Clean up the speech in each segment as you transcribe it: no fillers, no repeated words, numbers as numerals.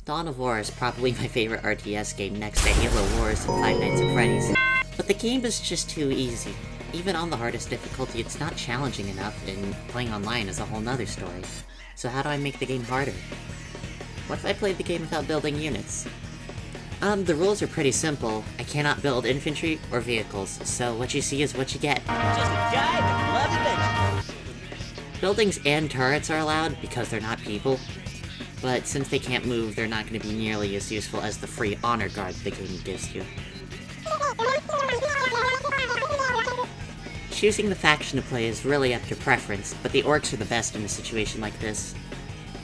Dawn of War is probably my favorite RTS game next to Halo Wars and Five Nights at Freddy's, but the game is just too easy. Even on the hardest difficulty, it's not challenging enough, and playing online is a whole nother story. So how do I make the game harder? What if I played the game without building units? The rules are pretty simple. I cannot build infantry or vehicles, so what you see is what you get. Just a guy that loves adventure. Buildings and turrets are allowed because they're not people, but since they can't move, they're not going to be nearly as useful as the free honor guard the game gives you. Choosing the faction to play is really up to preference, but the orcs are the best in a situation like this.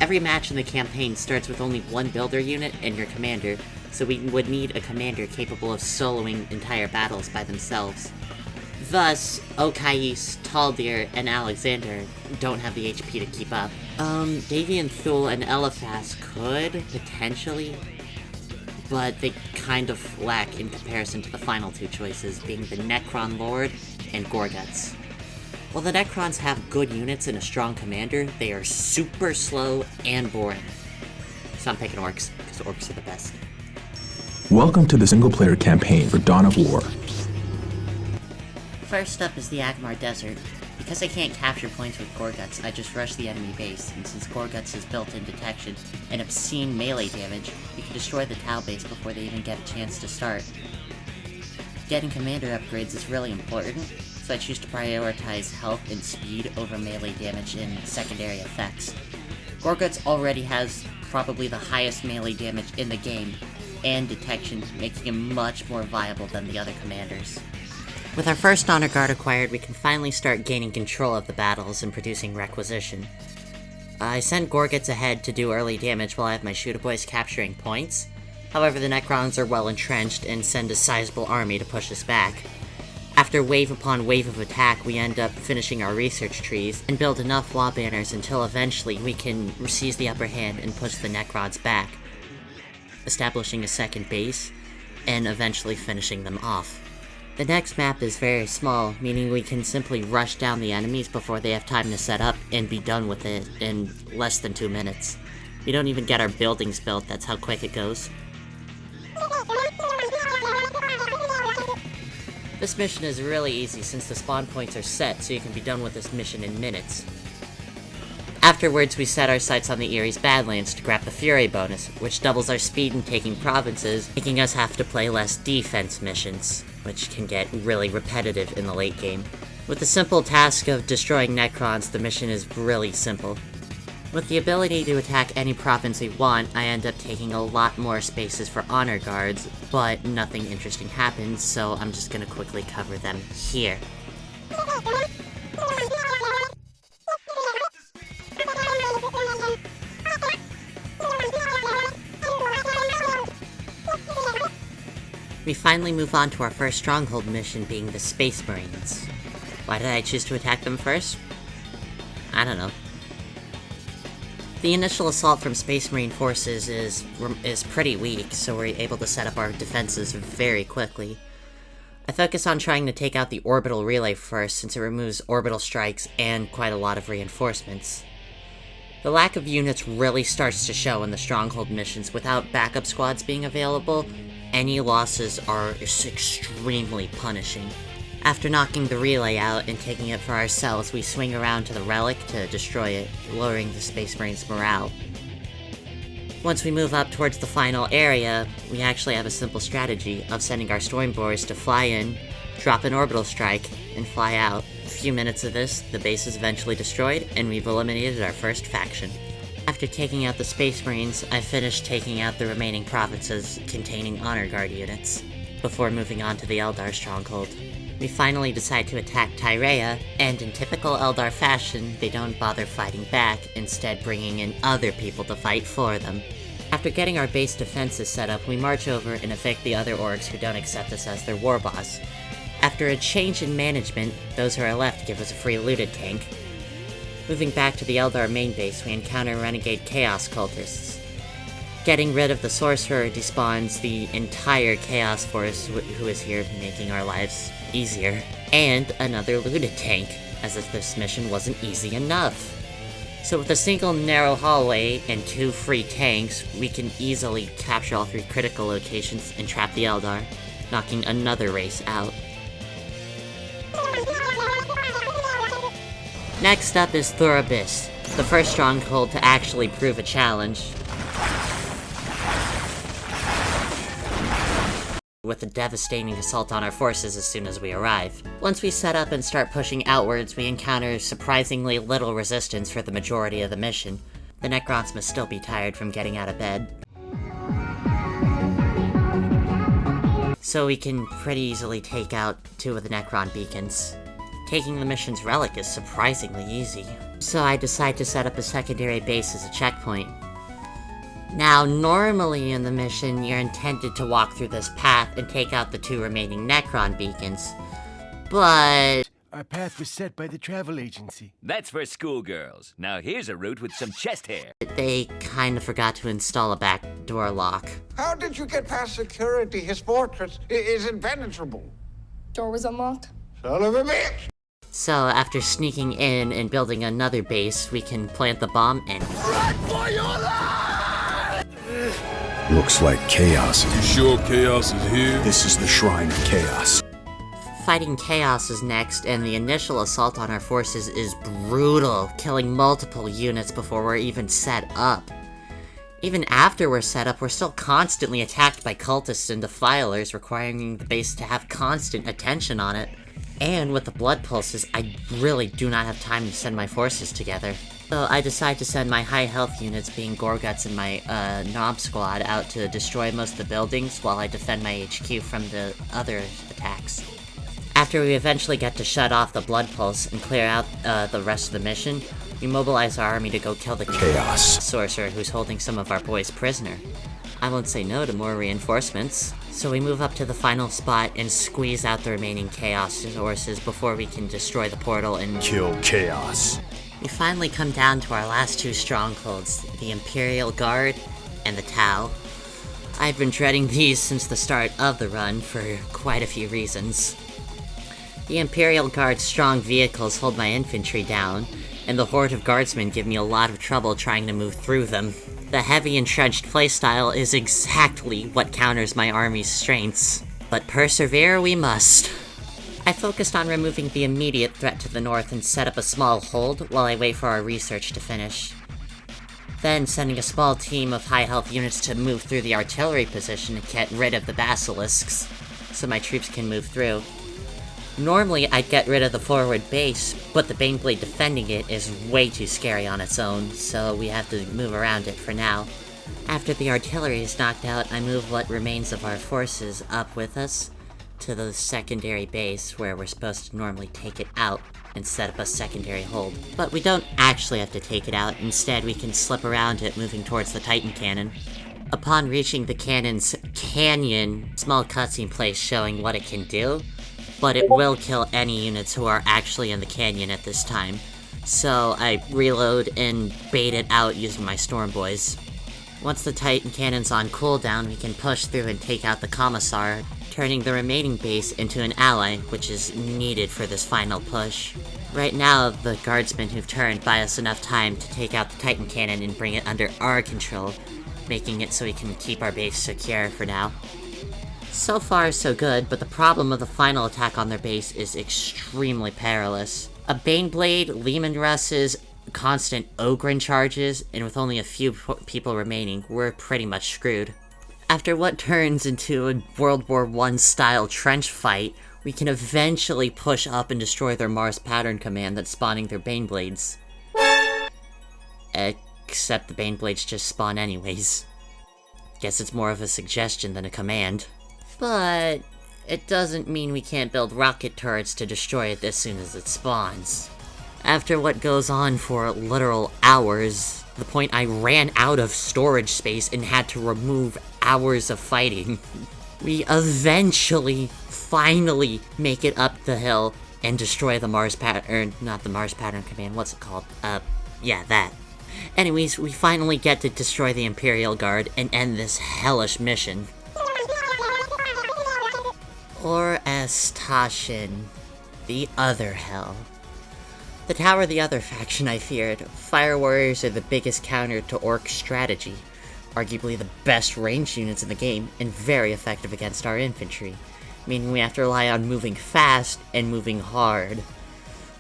Every match in the campaign starts with only one builder unit and your commander, so we would need a commander capable of soloing entire battles by themselves. Thus, Okais, Taldir, and Alexander don't have the HP to keep up. Davian, Thule, and Eliphas could, potentially, but they kind of lack in comparison to the final two choices, being the Necron Lord and Gorguts. While the Necrons have good units and a strong commander, they are super slow and boring. So I'm picking orcs, because orcs are the best. Welcome to the single-player campaign for Dawn of War. First up is the Agmar Desert. Because I can't capture points with Gorguts, I just rush the enemy base, and since Gorguts has built-in detection and obscene melee damage, we can destroy the Tau base before they even get a chance to start. Getting commander upgrades is really important, so I choose to prioritize health and speed over melee damage and secondary effects. Gorguts already has probably the highest melee damage in the game, and detection, making him much more viable than the other commanders. With our first honor guard acquired, we can finally start gaining control of the battles and producing requisition. I sent Gorguts ahead to do early damage while I have my shooter boys capturing points. However, the Necrons are well entrenched and send a sizable army to push us back. After wave upon wave of attack, we end up finishing our research trees and build enough wall banners until eventually we can seize the upper hand and push the Necrons back, establishing a second base, and eventually finishing them off. The next map is very small, meaning we can simply rush down the enemies before they have time to set up and be done with it in less than 2 minutes. We don't even get our buildings built, that's how quick it goes. This mission is really easy since the spawn points are set, so you can be done with this mission in minutes. Afterwards, we set our sights on the Erie's Badlands to grab the Fury bonus, which doubles our speed in taking provinces, making us have to play less defense missions, which can get really repetitive in the late game. With the simple task of destroying Necrons, the mission is really simple. With the ability to attack any province we want, I end up taking a lot more spaces for honor guards, but nothing interesting happens, so I'm just gonna quickly cover them here. We finally move on to our first stronghold mission, being the Space Marines. Why did I choose to attack them first? I don't know. The initial assault from Space Marine forces is pretty weak, so we're able to set up our defenses very quickly. I focus on trying to take out the orbital relay first, since it removes orbital strikes and quite a lot of reinforcements. The lack of units really starts to show in the stronghold missions. Without backup squads being available, any losses are extremely punishing. After knocking the relay out and taking it for ourselves, we swing around to the relic to destroy it, lowering the Space Marines' morale. Once we move up towards the final area, we actually have a simple strategy of sending our Stormboars to fly in, drop an orbital strike, and fly out. A few minutes of this, the base is eventually destroyed, and we've eliminated our first faction. After taking out the Space Marines, I finished taking out the remaining provinces containing Honor Guard units, before moving on to the Eldar stronghold. We finally decide to attack Tyrea, and in typical Eldar fashion, they don't bother fighting back, instead bringing in other people to fight for them. After getting our base defenses set up, we march over and evict the other orcs who don't accept us as their war boss. After a change in management, those who are left give us a free looted tank. Moving back to the Eldar main base, we encounter renegade Chaos cultists. Getting rid of the sorcerer despawns the entire Chaos force who is here making our lives easier, and another looted tank, as if this mission wasn't easy enough. So with a single narrow hallway and 2 free tanks, we can easily capture all 3 critical locations and trap the Eldar, knocking another race out. Next up is Thur Abyss, the first stronghold to actually prove a challenge. With a devastating assault on our forces as soon as we arrive. Once we set up and start pushing outwards, we encounter surprisingly little resistance for the majority of the mission. The Necrons must still be tired from getting out of bed. So we can pretty easily take out 2 of the Necron beacons. Taking the mission's relic is surprisingly easy. So I decide to set up a secondary base as a checkpoint. Now, normally in the mission, you're intended to walk through this path and take out the 2 remaining Necron beacons. But... Our path was set by the travel agency. That's for schoolgirls. Now here's a route with some chest hair. they kind of forgot to install a backdoor lock. How did you get past security? His fortress is impenetrable. Door was unlocked. Son of a bitch! So after sneaking in and building another base, we can plant the bomb and... Run for your life! Looks like chaos. You sure chaos is here? This is the Shrine of Chaos. Fighting Chaos is next, and the initial assault on our forces is brutal, killing multiple units before we're even set up. Even after we're set up, we're still constantly attacked by cultists and defilers, requiring the base to have constant attention on it. And with the blood pulses, I really do not have time to send my forces together. So I decide to send my high health units, being Gorguts and my Knob Squad, out to destroy most of the buildings while I defend my HQ from the other attacks. After we eventually get to shut off the blood pulse and clear out the rest of the mission, we mobilize our army to go kill the Chaos sorcerer who's holding some of our boys prisoner. I won't say no to more reinforcements, so we move up to the final spot and squeeze out the remaining Chaos sources before we can destroy the portal and kill Chaos. we finally come down to our last 2 strongholds, the Imperial Guard and the Tau. I've been dreading these since the start of the run for quite a few reasons. The Imperial Guard's strong vehicles hold my infantry down, and the horde of guardsmen give me a lot of trouble trying to move through them. The heavy entrenched playstyle is exactly what counters my army's strengths, but persevere we must. I focused on removing the immediate threat to the north and set up a small hold while I wait for our research to finish. Then sending a small team of high health units to move through the artillery position to get rid of the basilisks, so my troops can move through. Normally, I'd get rid of the forward base, but the Baneblade defending it is way too scary on its own, so we have to move around it for now. After the artillery is knocked out, I move what remains of our forces up with us to the secondary base, where we're supposed to normally take it out and set up a secondary hold. But we don't actually have to take it out, instead we can slip around it moving towards the Titan Cannon. Upon reaching the cannon's canyon, small cutscene plays showing what it can do, but it will kill any units who are actually in the canyon at this time, so I reload and bait it out using my Storm Boys. Once the Titan Cannon's on cooldown, we can push through and take out the Commissar, turning the remaining base into an ally, which is needed for this final push. Right now, the guardsmen who've turned buy us enough time to take out the Titan Cannon and bring it under our control, making it so we can keep our base secure for now. So far, so good, but the problem of the final attack on their base is extremely perilous. A Baneblade, Lehman Russes, constant Ogren charges, and with only a few people remaining, we're pretty much screwed. After what turns into a World War I style trench fight, we can eventually push up and destroy their Mars Pattern Command that's spawning their Baneblades. Except the Baneblades just spawn anyways. Guess it's more of a suggestion than a command. But it doesn't mean we can't build rocket turrets to destroy it as soon as it spawns. After what goes on for literal hours, the point I ran out of storage space and had to remove hours of fighting, we eventually, finally make it up the hill and destroy the Mars Pattern, not the Mars Pattern Command, what's it called? Yeah, that. Anyways, we finally get to destroy the Imperial Guard and end this hellish mission. Or as Tashin, the other hell. The tower, the other faction I feared. Fire warriors are the biggest counter to orc strategy. Arguably the best ranged units in the game, and very effective against our infantry, meaning we have to rely on moving fast and moving hard.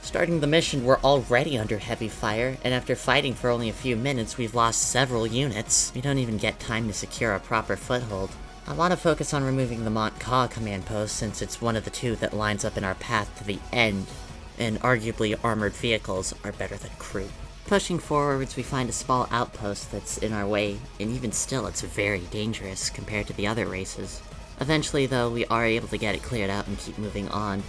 Starting the mission, we're already under heavy fire, and after fighting for only a few minutes, we've lost several units. We don't even get time to secure a proper foothold. I want to focus on removing the Montcaw command post since it's one of the two that lines up in our path to the end, and arguably armored vehicles are better than crew. Pushing forwards, we find a small outpost that's in our way, and even still it's very dangerous compared to the other races. Eventually though, we are able to get it cleared out and keep moving on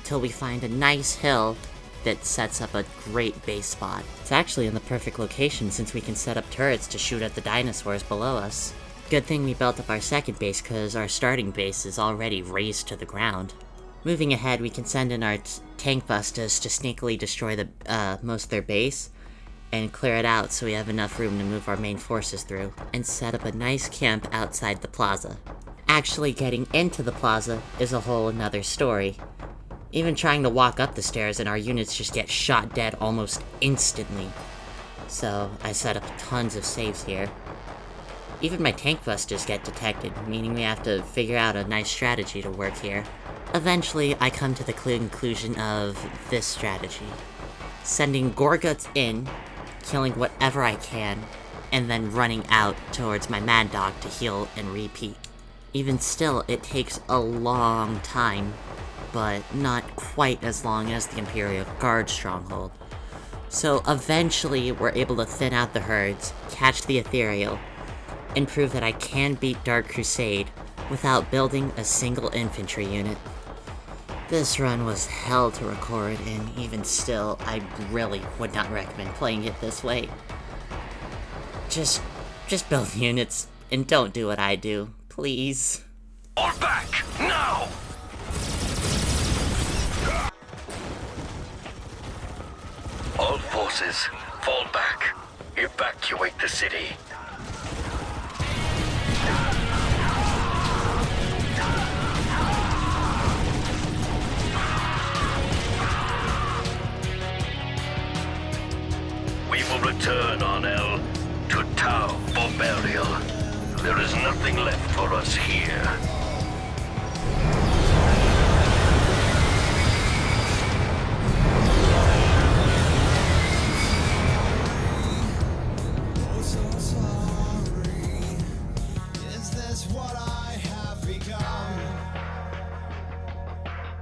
till we find a nice hill that sets up a great base spot. It's actually in the perfect location since we can set up turrets to shoot at the dinosaurs below us. Good thing we built up our second base because our starting base is already razed to the ground. Moving ahead, we can send in our tank busters to sneakily destroy the most of their base and clear it out so we have enough room to move our main forces through, and set up a nice camp outside the plaza. Actually getting into the plaza is a whole another story. Even trying to walk up the stairs and our units just get shot dead almost instantly. So I set up tons of saves here. Even my tank busters get detected, meaning we have to figure out a nice strategy to work here. Eventually, I come to the conclusion of this strategy. Sending Gorguts in, killing whatever I can, and then running out towards my Mad Dog to heal and repeat. Even still, it takes a long time, but not quite as long as the Imperial Guard stronghold. So eventually, we're able to thin out the herds, catch the Ethereal, and prove that I can beat Dark Crusade without building a single infantry unit. This run was hell to record, and even still, I really would not recommend playing it this way. Just build units, and don't do what I do, please. All back, now! All forces, fall back. Evacuate the city. We will return, Arnell, to Tau for burial. There is nothing left for us here.